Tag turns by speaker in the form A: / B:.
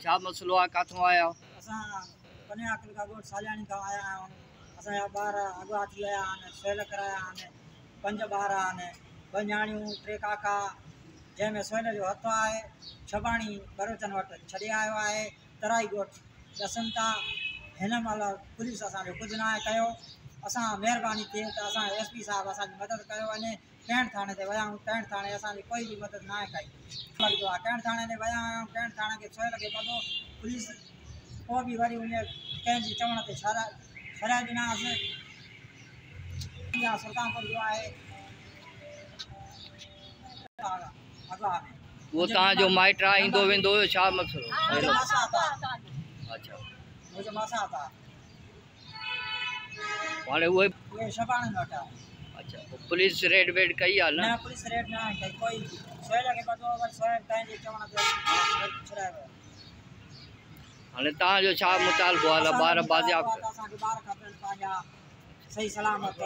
A: छा मसलो आहे? काथों आया?
B: असां कन्या अकल का गोट सालियानी का आया आहियूं। असांजा ॿार अॻुवां थी विया आहिनि, सुहिल कराया आहिनि, 5 ॿार आहिनि, 2 न्याणियूं, 3 काका, जंहिंमें सुहिल जो हथु आहे। छबाणी बरोचन वटि छॾे आयो आहे। तराई ॻोठ ॾसनि था। हिन महिल पुलिस असांजो कुझु न आहे कयो। असां महिरबानी थिए त असां SP साहिबु असांजी मदद कयो वञे। कैंट थाणे ते विया आहियूं, कैंट थाणे असांजी कोई बि मदद न आहे कई। लॻंदो आहे कैंट थाणे ते विया आहियूं, कैंट थाणे खे सुहिल खे ॿधो। पुलिस पोइ बि वरी उन कंहिंजी चवण ते छॾाए ॾिनासीं। सुल्तानपुर जो आहे अॻुवां में।
A: वो तव्हांजो माइट आहे, ईंदो वेंदो हुयो? छा मसलो? अच्छा,
B: मुंहिंजो मासा था
A: हाणे
B: उहे छबाणनि वटि आहे।
A: अच्छा, पुलिस रेड वेड कई आहे?
B: न पुलिस रेड न आहे कई कोई। सुहिल खे ॿधो, वरी सुहिल पंहिंजे चवण ते छॾाए वियो।
A: हाणे तव्हांजो छा मुतालबो आहे? ॿार बाज़ियाब?
B: असांखे ॿार खपनि पंहिंजा सही सलामत।